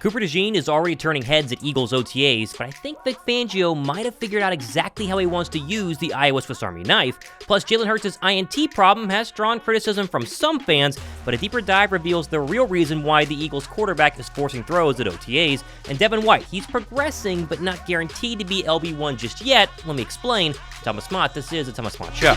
Cooper DeJean is already turning heads at Eagles OTAs, but I think Vic Fangio might have figured out exactly how he wants to use the Iowa Swiss Army knife. Plus, Jalen Hurts' INT problem has drawn criticism from some fans, but a deeper dive reveals the real reason why the Eagles quarterback is forcing throws at OTAs. And Devin White, he's progressing, but not guaranteed to be LB1 just yet. Let me explain. Thomas Mott, this is a Thomas Mott Show.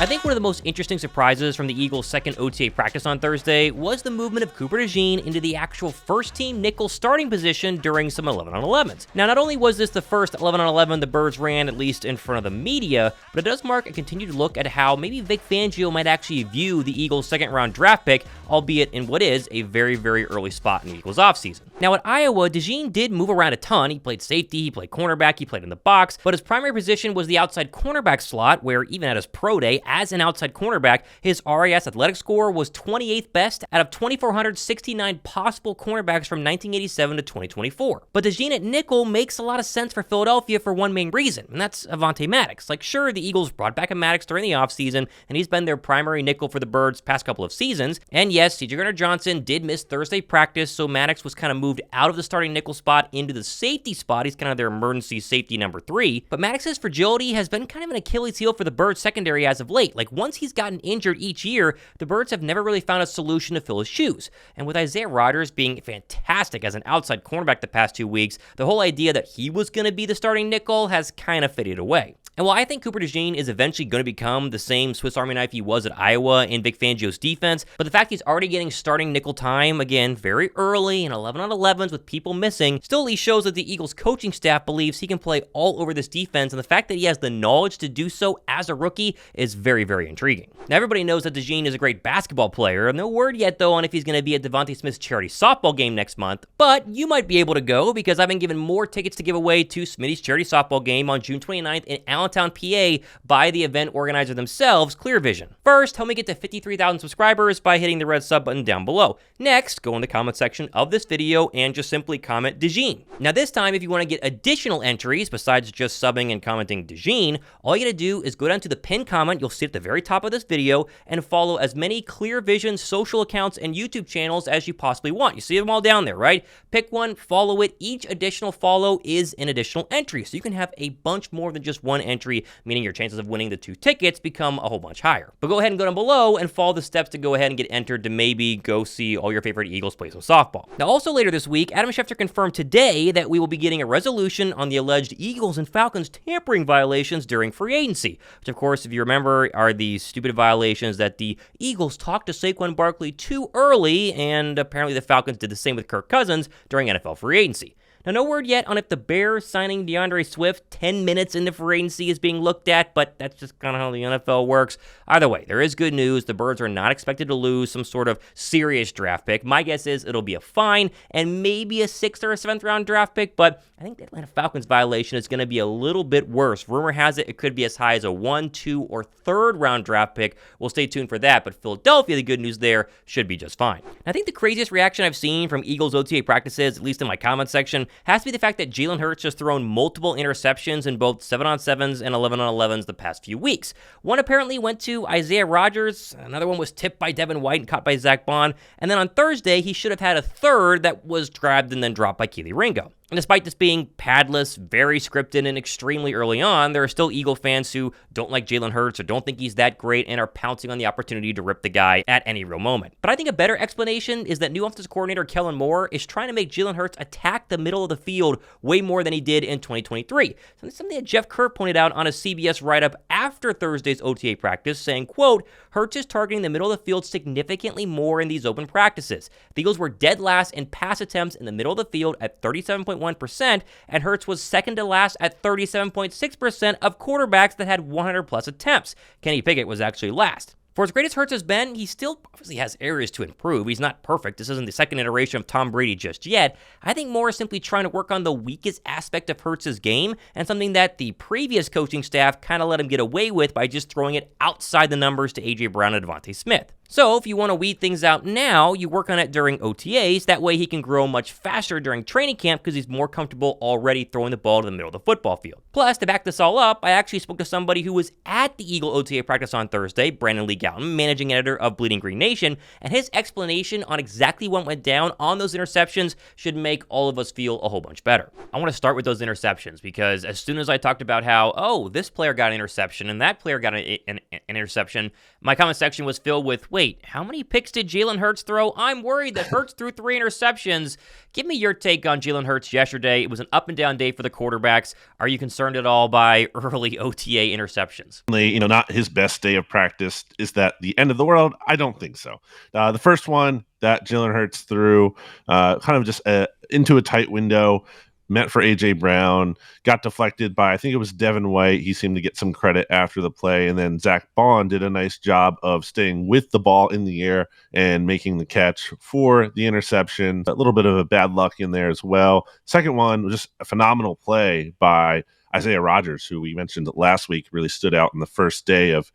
I think one of the most interesting surprises from the Eagles' second OTA practice on Thursday was the movement of Cooper DeJean into the actual first-team nickel starting position during some 11-on-11s. Now, not only was this the first 11-on-11 the Birds ran, at least in front of the media, but it does mark a continued look at how maybe Vic Fangio might actually view the Eagles' second-round draft pick, albeit in what is a very, very early spot in the Eagles' offseason. Now, at Iowa, DeJean did move around a ton. He played safety, he played cornerback, he played in the box, but his primary position was the outside cornerback slot, where even at his pro day, as an outside cornerback, his RAS athletic score was 28th best out of 2,469 possible cornerbacks from 1987 to 2024. But DeJean at nickel makes a lot of sense for Philadelphia for one main reason, and that's Avonte Maddox. Like, sure, the Eagles brought back a Maddox during the offseason, and he's been their primary nickel for the Birds past couple of seasons. And yes, C.J. Gardner-Johnson did miss Thursday practice, so Maddox was kind of moved out of the starting nickel spot into the safety spot. He's kind of their emergency safety number 3. But Maddox's fragility has been kind of an Achilles heel for the Birds secondary as of late. Like, once he's gotten injured each year, the Birds have never really found a solution to fill his shoes. And with Isaiah Rodgers being fantastic as an outside cornerback the past 2 weeks, the whole idea that he was going to be the starting nickel has kind of faded away. And while I think Cooper DeJean is eventually going to become the same Swiss Army knife he was at Iowa in Vic Fangio's defense, but the fact he's already getting starting nickel time, again, very early in 11-on-11s with people missing, still at least shows that the Eagles coaching staff believes he can play all over this defense, and the fact that he has the knowledge to do so as a rookie is very, very intriguing. Now, everybody knows that DeJean is a great basketball player. No word yet, though, on if he's going to be at DeVonta Smith's charity softball game next month, but you might be able to go because I've been given more tickets to give away to Smitty's charity softball game on June 29th in Allentown, PA by the event organizer themselves, Clear Vision. First, help me get to 53,000 subscribers by hitting the red sub button down below. Next, go in the comment section of this video and just simply comment DeJean. Now this time, if you want to get additional entries besides just subbing and commenting DeJean, all you gotta do is go down to the pinned comment you'll see at the very top of this video and follow as many Clear Vision social accounts and YouTube channels as you possibly want. You see them all down there, right? Pick one, follow it. Each additional follow is an additional entry, so you can have a bunch more than just one entry, meaning your chances of winning the 2 tickets become a whole bunch higher. But go ahead and go down below and follow the steps to go ahead and get entered to maybe go see all your favorite Eagles play some softball. Now, also later this week, Adam Schefter confirmed today that we will be getting a resolution on the alleged Eagles and Falcons tampering violations during free agency, which, of course, if you remember, are the stupid violations that the Eagles talked to Saquon Barkley too early, and apparently the Falcons did the same with Kirk Cousins during NFL free agency. Now, no word yet on if the Bears signing DeAndre Swift 10 minutes into free agency is being looked at, but that's just kind of how the NFL works. Either way, there is good news. The Birds are not expected to lose some sort of serious draft pick. My guess is it'll be a fine and maybe a 6th or a 7th round draft pick, but I think the Atlanta Falcons violation is going to be a little bit worse. Rumor has it could be as high as a 1, 2, or 3rd round draft pick. We'll stay tuned for that, but Philadelphia, the good news there, should be just fine. I think the craziest reaction I've seen from Eagles OTA practices, at least in my comment section, has to be the fact that Jalen Hurts has thrown multiple interceptions in both 7-on-7s and 11-on-11s the past few weeks. One apparently went to Isaiah Rodgers, another one was tipped by Devin White and caught by Zach Bond, and then on Thursday, he should have had a third that was grabbed and then dropped by Keely Ringo. And despite this being padless, very scripted, and extremely early on, there are still Eagle fans who don't like Jalen Hurts or don't think he's that great and are pouncing on the opportunity to rip the guy at any real moment. But I think a better explanation is that new offensive coordinator Kellen Moore is trying to make Jalen Hurts attack the middle of the field way more than he did in 2023. So that's something that Jeff Kerr pointed out on a CBS write-up after Thursday's OTA practice, saying, quote, Hurts is targeting the middle of the field significantly more in these open practices. The Eagles were dead last in pass attempts in the middle of the field at 37.1%, and Hurts was second to last at 37.6% of quarterbacks that had 100-plus attempts. Kenny Pickett was actually last. For as great as Hurts has been, he still obviously has areas to improve. He's not perfect. This isn't the second iteration of Tom Brady just yet. I think Moore is simply trying to work on the weakest aspect of Hurts' game, and something that the previous coaching staff kind of let him get away with by just throwing it outside the numbers to A.J. Brown and DeVonta Smith. So if you want to weed things out now, you work on it during OTAs. That way he can grow much faster during training camp because he's more comfortable already throwing the ball to the middle of the football field. Plus, to back this all up, I actually spoke to somebody who was at the Eagle OTA practice on Thursday, Brandon Lee Gowton, managing editor of Bleeding Green Nation, and his explanation on exactly what went down on those interceptions should make all of us feel a whole bunch better. I want to start with those interceptions because as soon as I talked about how, oh, this player got an interception and that player got an interception, my comment section was filled with, wait, how many picks did Jalen Hurts throw? I'm worried that Hurts threw 3 interceptions. Give me your take on Jalen Hurts yesterday. It was an up and down day for the quarterbacks. Are you concerned at all by early OTA interceptions? Not his best day of practice. Is that the end of the world? I don't think so. The first one that Jalen Hurts threw kind of just into a tight window, meant for A.J. Brown, got deflected by, I think it was Devin White. He seemed to get some credit after the play. And then Zach Bond did a nice job of staying with the ball in the air and making the catch for the interception. A little bit of a bad luck in there as well. Second one was just a phenomenal play by Isaiah Rodgers, who we mentioned last week, really stood out in the first day of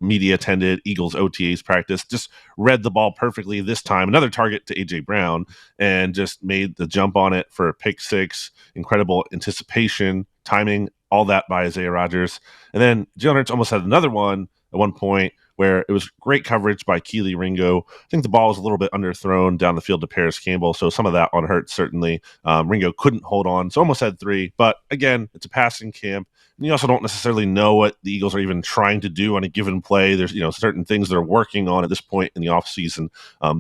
media attended Eagles OTAs practice, just read the ball perfectly this time. Another target to A.J. Brown and just made the jump on it for a pick six. Incredible anticipation, timing, all that by Isaiah Rodgers. And then Jalen Hurts almost had another one at one point where it was great coverage by Keely Ringo. I think the ball was a little bit underthrown down the field to Paris Campbell, so some of that on Hurts certainly. Ringo couldn't hold on, so almost had 3. But again, it's a passing camp. And you also don't necessarily know what the Eagles are even trying to do on a given play. There's certain things they're working on at this point in the offseason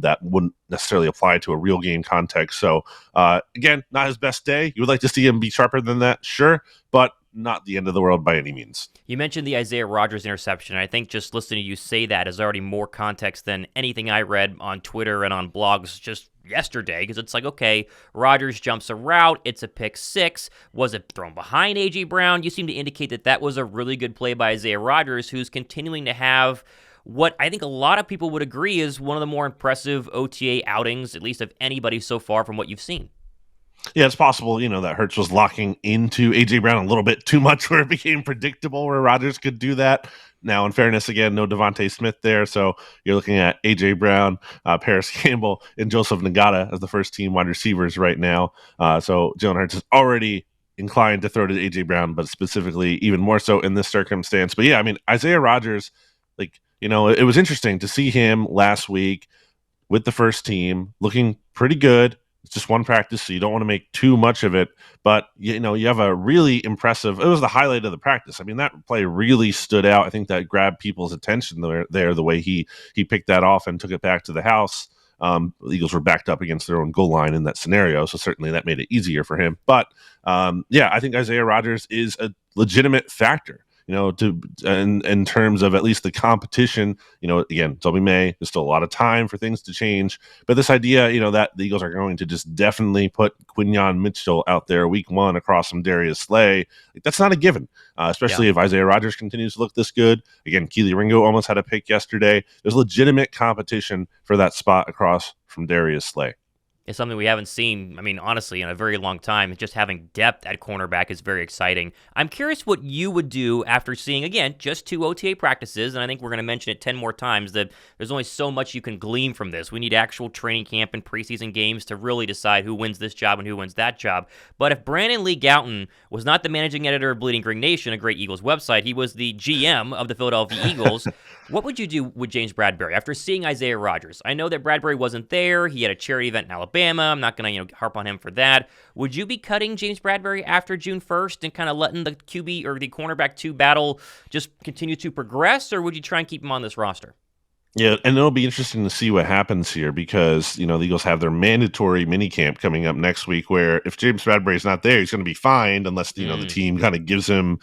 that wouldn't necessarily apply to a real game context. So again, not his best day. You would like to see him be sharper than that, sure, but not the end of the world by any means. You mentioned the Isaiah Rodgers interception. I think just listening to you say that is already more context than anything I read on Twitter and on blogs just yesterday, because it's like, okay, Rodgers jumps a route, it's a pick six. Was it thrown behind A.J. Brown? You seem to indicate that that was a really good play by Isaiah Rodgers, who's continuing to have what I think a lot of people would agree is one of the more impressive OTA outings, at least of anybody so far from what you've seen. Yeah, it's possible, that Hurts was locking into A.J. Brown a little bit too much where it became predictable where Rodgers could do that. Now, in fairness, again, no DeVonta Smith there, so you're looking at A.J. Brown, Paris Campbell, and Joseph Ngata as the first-team wide receivers right now. So Jalen Hurts is already inclined to throw to A.J. Brown, but specifically even more so in this circumstance. But yeah, I mean, Isaiah Rodgers, it was interesting to see him last week with the first team looking pretty good. It's just one practice, so you don't want to make too much of it. But, you have a really impressive – it was the highlight of the practice. I mean, that play really stood out. I think that grabbed people's attention there the way he picked that off and took it back to the house. The Eagles were backed up against their own goal line in that scenario, so certainly that made it easier for him. But, I think Isaiah Rodgers is a legitimate factor. In terms of at least the competition, again, it's only May. There's still a lot of time for things to change. But this idea, that the Eagles are going to just definitely put Quinyon Mitchell out there week 1 across from Darius Slay, that's not a given, especially if Isaiah Rodgers continues to look this good. Again, Keely Ringo almost had a pick yesterday. There's legitimate competition for that spot across from Darius Slay. It's something we haven't seen, honestly, in a very long time. Just having depth at cornerback is very exciting. I'm curious what you would do after seeing, again, just 2 OTA practices, and I think we're going to mention it 10 more times, that there's only so much you can glean from this. We need actual training camp and preseason games to really decide who wins this job and who wins that job. But if Brandon Lee Gowton was not the managing editor of Bleeding Green Nation, a great Eagles website, he was the GM of the Philadelphia Eagles, what would you do with James Bradberry after seeing Isaiah Rodgers? I know that Bradberry wasn't there. He had a charity event in Alabama. I'm not going to harp on him for that. Would you be cutting James Bradberry after June 1st and kind of letting the QB or the cornerback 2 battle just continue to progress, or would you try and keep him on this roster? Yeah, and it'll be interesting to see what happens here because, the Eagles have their mandatory minicamp coming up next week where if James Bradberry's not there, he's going to be fined unless, the team kind of gives him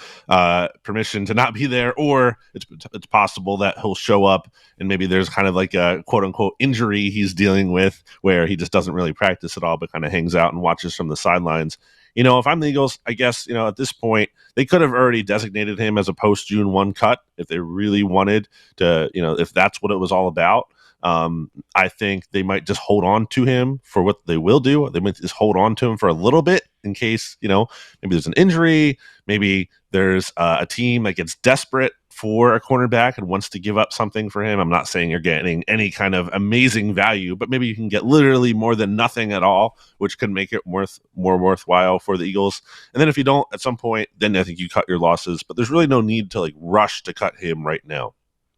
permission to not be there, or it's possible that he'll show up and maybe there's kind of like a quote-unquote injury he's dealing with where he just doesn't really practice at all but kind of hangs out and watches from the sidelines. If I'm the Eagles, I guess, at this point, they could have already designated him as a post-June 1 cut if they really wanted to, if that's what it was all about. I think they might just hold on to him for what they will do. They might just hold on to him for a little bit in case, maybe there's an injury, maybe there's a team that gets desperate for a cornerback and wants to give up something for him, I'm not saying you're getting any kind of amazing value, but maybe you can get literally more than nothing at all, which could make it more worthwhile for the Eagles. And then if you don't at some point, then I think you cut your losses, but there's really no need to like rush to cut him right now.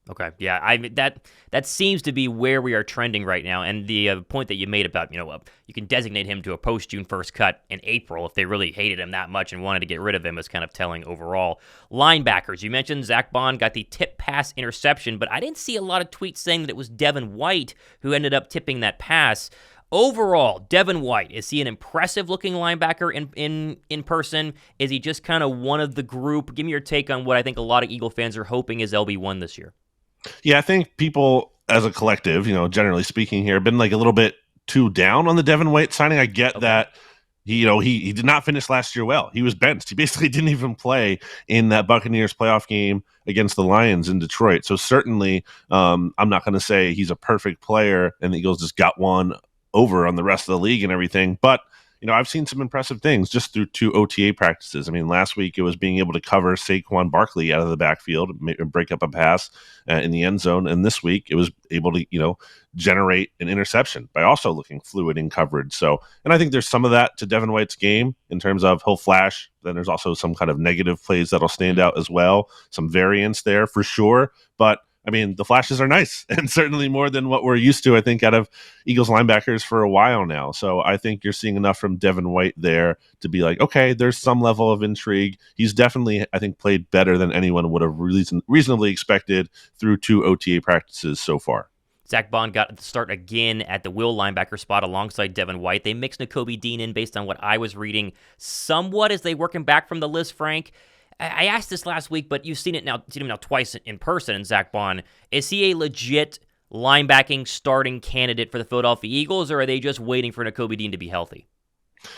Okay, yeah, that seems to be where we are trending right now, and the point that you made about, you can designate him to a post-June 1st cut in April if they really hated him that much and wanted to get rid of him is kind of telling overall. Linebackers, you mentioned Zach Bond got the tip pass interception, but I didn't see a lot of tweets saying that it was Devin White who ended up tipping that pass. Overall, Devin White, is he an impressive-looking linebacker in person? Is he just kind of one of the group? Give me your take on what I think a lot of Eagle fans are hoping is LB1 this year. Yeah, I think people as a collective, generally speaking here, have been like a little bit too down on the Devin White signing. I get that he did not finish last year well. He was benched. He basically didn't even play in that Buccaneers playoff game against the Lions in Detroit. So certainly I'm not going to say he's a perfect player and the Eagles just got one over on the rest of the league and everything. But I've seen some impressive things just through 2 OTA practices. I mean, last week it was being able to cover Saquon Barkley out of the backfield and break up a pass in the end zone. And this week it was able to, generate an interception by also looking fluid in coverage. So, and I think there's some of that to Devin White's game in terms of he'll flash. Then there's also some kind of negative plays that'll stand out as well. Some variance there for sure. But I mean, the flashes are nice and certainly more than what we're used to, I think, out of Eagles linebackers for a while now. So I think you're seeing enough from Devin White there to be like, okay, there's some level of intrigue. He's definitely, I think, played better than anyone would have reasonably expected through 2 OTA practices so far. Zach Bond got the start again at the will linebacker spot alongside Devin White. They mixed Nakobe Dean in based on what I was reading somewhat as they work him back from the list, Frank. I asked this last week, but you've seen him now twice in person in Zach Bond. Is he a legit linebacking starting candidate for the Philadelphia Eagles, or are they just waiting for Nakobe Dean to be healthy?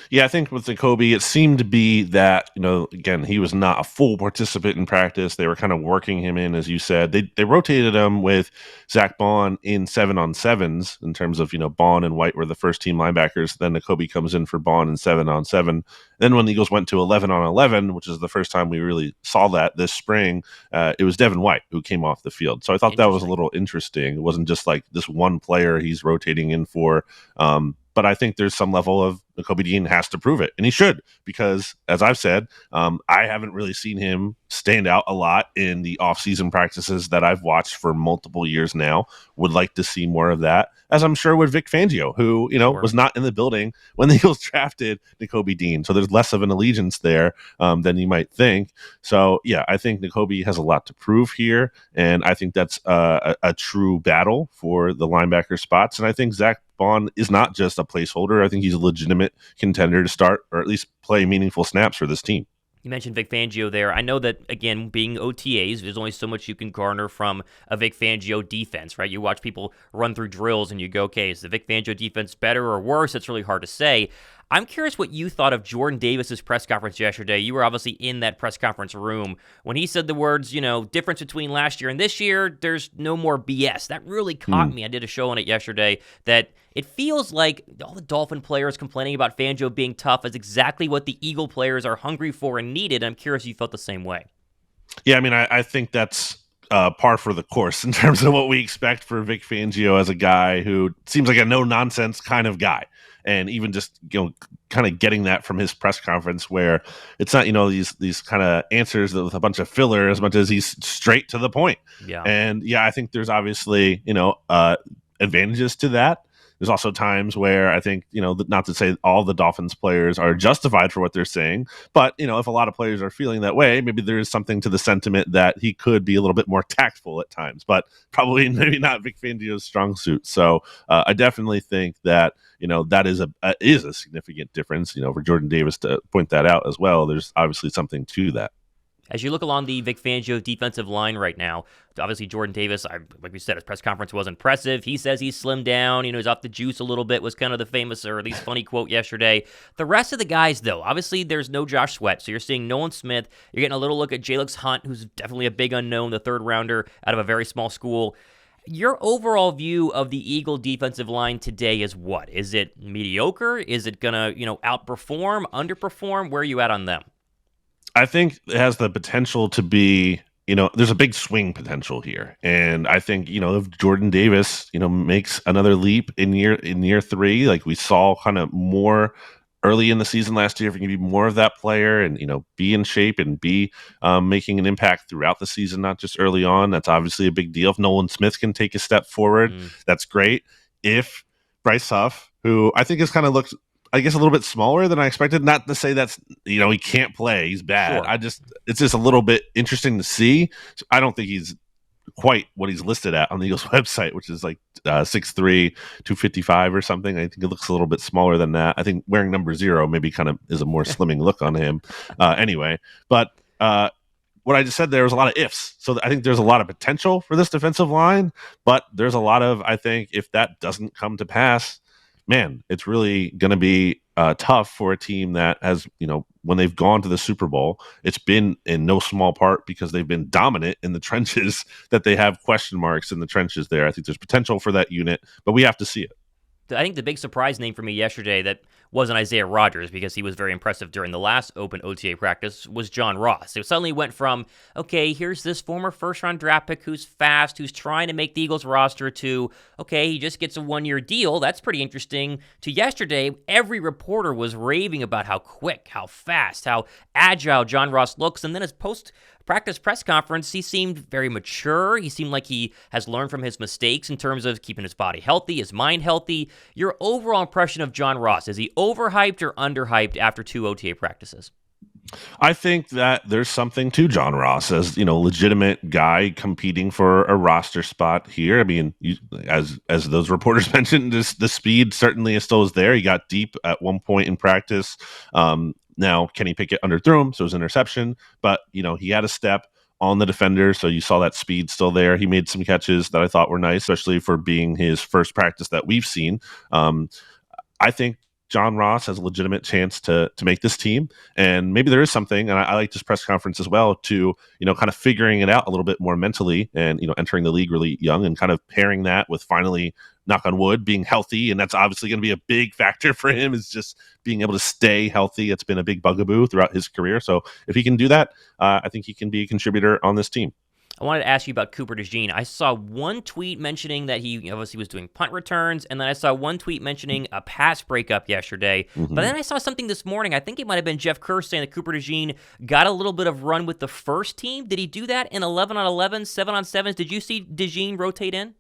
Yeah, I think with Nakobe, it seemed to be that, again, he was not a full participant in practice. They were kind of working him in, as you said. They rotated him with Zach Bond in 7-on-7s in terms of, Bond and White were the first team linebackers. Then Nakobe comes in for Bond in 7-on-7. Then when the Eagles went to 11-on-11, which is the first time we really saw that this spring, it was Devin White who came off the field. So I thought that was a little interesting. It wasn't just like this one player he's rotating in for. But I think there's some level of Nakobe Dean has to prove it, and he should, because as I've said, I haven't really seen him stand out a lot in the off-season practices that I've watched for multiple years now. Would like to see more of that, as I'm sure would Vic Fangio, who was not in the building when the Eagles drafted Nakobe Dean. So there's less of an allegiance there than you might think. So yeah, I think Nakobe has a lot to prove here, and I think that's a true battle for the linebacker spots. And I think Zach Bond is not just a placeholder. I think he's a legitimate contender to start or at least play meaningful snaps for this team. You mentioned Vic Fangio there. I know that, again, being OTAs, there's only so much you can garner from a Vic Fangio defense, right? You watch people run through drills and you go, okay, is the Vic Fangio defense better or worse? It's really hard to say. I'm curious what you thought of Jordan Davis's press conference yesterday. You were obviously in that press conference room. When he said the words, difference between last year and this year, there's no more BS. That really caught me. I did a show on it yesterday that it feels like all the Dolphin players complaining about Fangio being tough is exactly what the Eagle players are hungry for and needed. I'm curious if you felt the same way. Yeah, I mean, I think that's par for the course in terms of what we expect for Vic Fangio as a guy who seems like a no-nonsense kind of guy. And even just, kind of getting that from his press conference where it's not, these kind of answers with a bunch of filler as much as he's straight to the point. Yeah. And yeah, I think there's obviously, advantages to that. There's also times where I think, not to say all the Dolphins players are justified for what they're saying, but, if a lot of players are feeling that way, maybe there is something to the sentiment that he could be a little bit more tactful at times, but probably maybe not Vic Fangio's strong suit. So I definitely think that, that is a significant difference, for Jordan Davis to point that out as well. There's obviously something to that. As you look along the Vic Fangio defensive line right now, obviously Jordan Davis, like we said, his press conference was impressive. He says he's slimmed down, he's off the juice a little bit, was kind of the famous or at least funny quote yesterday. The rest of the guys, though, obviously there's no Josh Sweat, so you're seeing Nolan Smith. You're getting a little look at Jalix Hunt, who's definitely a big unknown, the third rounder out of a very small school. Your overall view of the Eagle defensive line today is what? Is it mediocre? Is it going to, outperform, underperform? Where are you at on them? I think it has the potential to be there's a big swing potential here. And I think, if Jordan Davis, makes another leap in year three, like we saw kind of more early in the season last year, if we can be more of that player and, be in shape and be making an impact throughout the season, not just early on, that's obviously a big deal. If Nolan Smith can take a step forward, that's great. If Bryce Huff, who I think has kind of looked, I guess, a little bit smaller than I expected. Not to say that's, he can't play. He's bad. Sure. It's just a little bit interesting to see. I don't think he's quite what he's listed at on the Eagles website, which is like 6'3", 255 or something. I think it looks a little bit smaller than that. I think wearing number 0 maybe kind of is a more slimming look on him. Anyway, but what I just said, there was a lot of ifs. So I think there's a lot of potential for this defensive line, but there's a lot of, I think, if that doesn't come to pass, man, it's really going to be tough for a team that has, when they've gone to the Super Bowl, it's been in no small part because they've been dominant in the trenches, that they have question marks in the trenches there. I think there's potential for that unit, but we have to see it. I think the big surprise name for me yesterday that wasn't Isaiah Rodgers, because he was very impressive during the last open OTA practice, was John Ross. It suddenly went from, okay, here's this former first-round draft pick who's fast, who's trying to make the Eagles roster, to, okay, he just gets a one-year deal. That's pretty interesting. To yesterday, every reporter was raving about how quick, how fast, how agile John Ross looks. And then his post-practice press conference, he seemed very mature. He seemed like he has learned from his mistakes in terms of keeping his body healthy, his mind healthy. Your overall impression of John Ross, is he overhyped or underhyped after 2 OTA practices? I think that there's something to John Ross as, legitimate guy competing for a roster spot here. I mean, as those reporters mentioned, the speed certainly still is there. He got deep at one point in practice. Now, Kenny Pickett underthrew him, so it was an interception, but, he had a step on the defender, so you saw that speed still there. He made some catches that I thought were nice, especially for being his first practice that we've seen. I think John Ross has a legitimate chance to make this team, and maybe there is something, and I like this press conference as well, to kind of figuring it out a little bit more mentally, and entering the league really young, and kind of pairing that with finally, knock on wood, being healthy. And that's obviously going to be a big factor for him, is just being able to stay healthy. It's been a big bugaboo throughout his career, so if he can do that, I think he can be a contributor on this team. I wanted to ask you about Cooper DeJean. I saw one tweet mentioning that he obviously was doing punt returns, and then I saw one tweet mentioning a pass breakup yesterday. But then I saw something this morning. I think it might have been Jeff Kerr saying that Cooper DeJean got a little bit of run with the first team. Did he do that in 11 on 11, 7 on 7s? Did you see DeJean rotate in?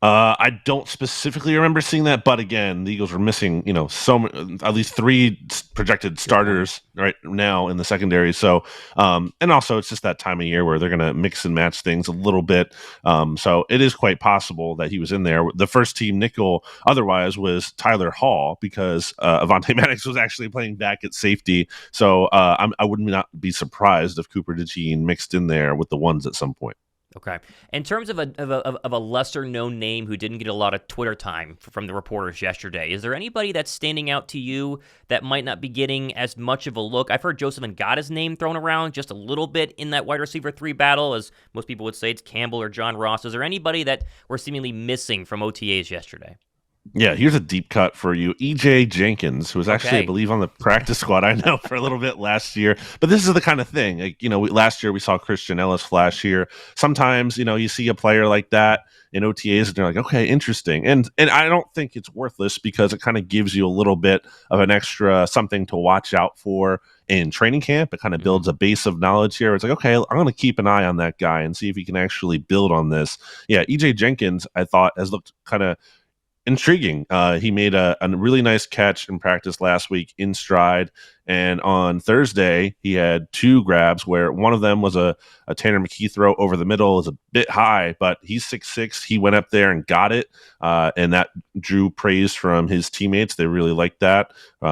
I don't specifically remember seeing that, but again, the Eagles were missing, at least 3 projected starters right now in the secondary. So, and also it's just that time of year where they're going to mix and match things a little bit. So it is quite possible that he was in there. The first team nickel otherwise was Tyler Hall, because Avonte Maddox was actually playing back at safety. So I would not be surprised if Cooper DeJean mixed in there with the ones at some point. Okay. In terms of a lesser-known name who didn't get a lot of Twitter time from the reporters yesterday, is there anybody that's standing out to you that might not be getting as much of a look? I've heard Joseph Ngata's name thrown around just a little bit in that wide receiver 3 battle, as most people would say it's Campbell or John Ross. Is there anybody that we're seemingly missing from OTAs yesterday? Yeah, here's a deep cut for you. E.J. Jenkins, who was actually, I believe, on the practice squad, I know, for a little bit last year. But this is the kind of thing. Like, last year we saw Christian Ellis flash here. Sometimes, you see a player like that in OTAs and you're like, okay, interesting. And I don't think it's worthless, because it kind of gives you a little bit of an extra something to watch out for in training camp. It kind of builds a base of knowledge here. It's like, okay, I'm going to keep an eye on that guy and see if he can actually build on this. Yeah, E.J. Jenkins, I thought, has looked kind of intriguing. He made a really nice catch in practice last week in stride, and on Thursday he had 2 grabs where one of them was a Tanner McKee throw over the middle. Is a bit high, but he's 6'6". He went up there and got it, and that drew praise from his teammates. They really liked that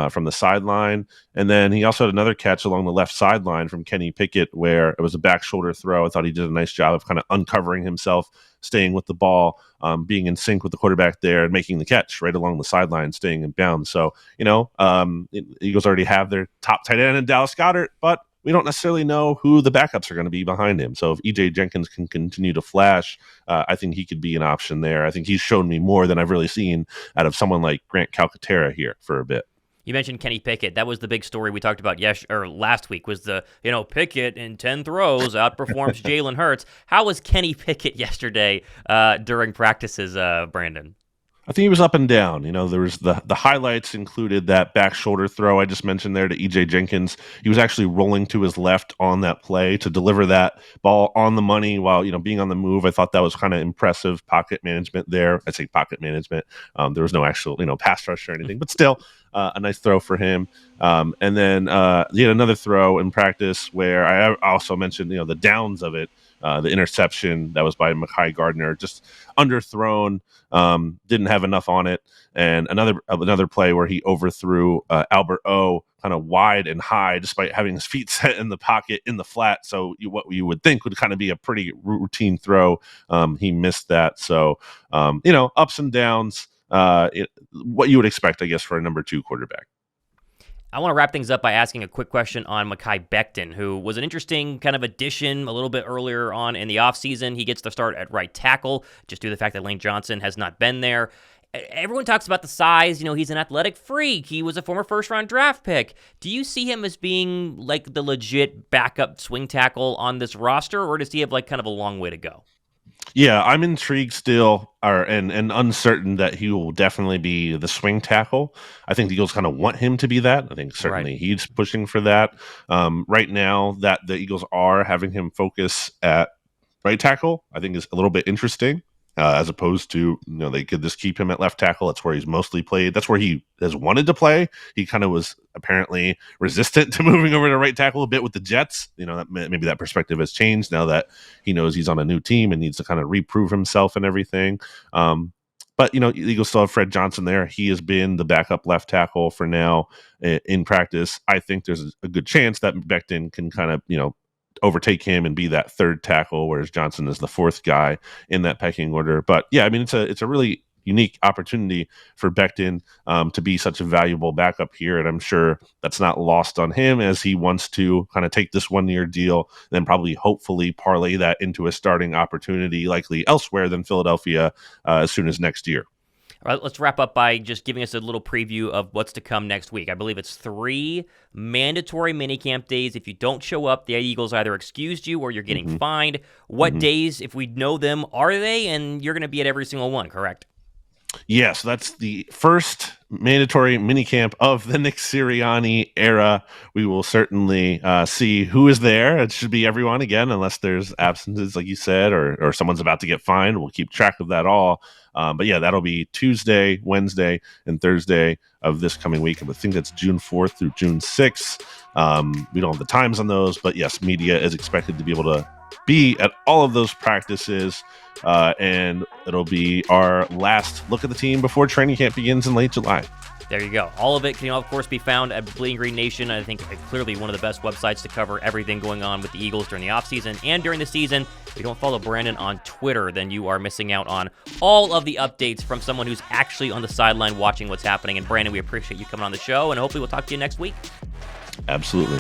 from the sideline. And then he also had another catch along the left sideline from Kenny Pickett where it was a back shoulder throw. I thought he did a nice job of kind of uncovering himself, staying with the ball, being in sync with the quarterback there, and making the catch right along the sideline, staying in bounds. So, Eagles already have their top tight end in Dallas Goedert, but we don't necessarily know who the backups are going to be behind him. So if E.J. Jenkins can continue to flash, I think he could be an option there. I think he's shown me more than I've really seen out of someone like Grant Calcaterra here for a bit. You mentioned Kenny Pickett. That was the big story we talked about last week was the, Pickett in 10 throws outperforms Jalen Hurts. How was Kenny Pickett yesterday during practices, Brandon? I think he was up and down. There was the highlights included that back shoulder throw I just mentioned there to EJ Jenkins. He was actually rolling to his left on that play to deliver that ball on the money while, being on the move. I thought that was kind of impressive pocket management there. I say pocket management. There was no actual, pass rush or anything, but still a nice throw for him. And then he had another throw in practice where I also mentioned, the downs of it. The interception that was by Mekhi Gardner, just underthrown, didn't have enough on it. And another play where he overthrew Albert O kind of wide and high, despite having his feet set in the pocket in the flat. So what you would think would kind of be a pretty routine throw, he missed that. So, ups and downs, what you would expect, I guess, for a number 2 quarterback. I want to wrap things up by asking a quick question on Mekhi Becton, who was an interesting kind of addition a little bit earlier on in the offseason. He gets the start at right tackle, just due to the fact that Lane Johnson has not been there. Everyone talks about the size. He's an athletic freak. He was a former first-round draft pick. Do you see him as being like the legit backup swing tackle on this roster, or does he have like kind of a long way to go? Yeah, I'm intrigued still, and uncertain that he will definitely be the swing tackle. I think the Eagles kind of want him to be that. I think certainly he's pushing for that. Right now, that the Eagles are having him focus at right tackle, I think is a little bit interesting. As opposed to, they could just keep him at left tackle. That's where he's mostly played. That's where he has wanted to play. He kind of was apparently resistant to moving over to right tackle a bit with the Jets. Maybe that perspective has changed now that he knows he's on a new team and needs to kind of reprove himself and everything. But, the Eagles still have Fred Johnson there. He has been the backup left tackle for now in practice. I think there's a good chance that Becton can kind of, overtake him and be that third tackle, whereas Johnson is the fourth guy in that pecking order. But yeah, I mean, it's a really unique opportunity for Becton to be such a valuable backup here, and I'm sure that's not lost on him as he wants to kind of take this 1-year deal, then probably hopefully parlay that into a starting opportunity, likely elsewhere than Philadelphia, as soon as next year. All right, let's wrap up by just giving us a little preview of what's to come next week. I believe it's 3 mandatory minicamp days. If you don't show up, the Eagles either excused you or you're getting fined. What days, if we know them, are they? And you're going to be at every single one, correct? Yes, that's the first mandatory minicamp of the Nick Sirianni era. We will certainly see who is there. It should be everyone again, unless there's absences, like you said, or someone's about to get fined. We'll keep track of that all. But yeah, that'll be Tuesday, Wednesday, and Thursday of this coming week. I think that's June 4th through June 6th. We don't have the times on those, but yes, media is expected to be able to be at all of those practices, and it'll be our last look at the team before training camp begins in late July. There you go. All of it can, of course, be found at Bleeding Green Nation. I think clearly one of the best websites to cover everything going on with the Eagles during the offseason and during the season. If you don't follow Brandon on Twitter, then you are missing out on all of the updates from someone who's actually on the sideline watching what's happening. And Brandon, we appreciate you coming on the show, and hopefully we'll talk to you next week. Absolutely.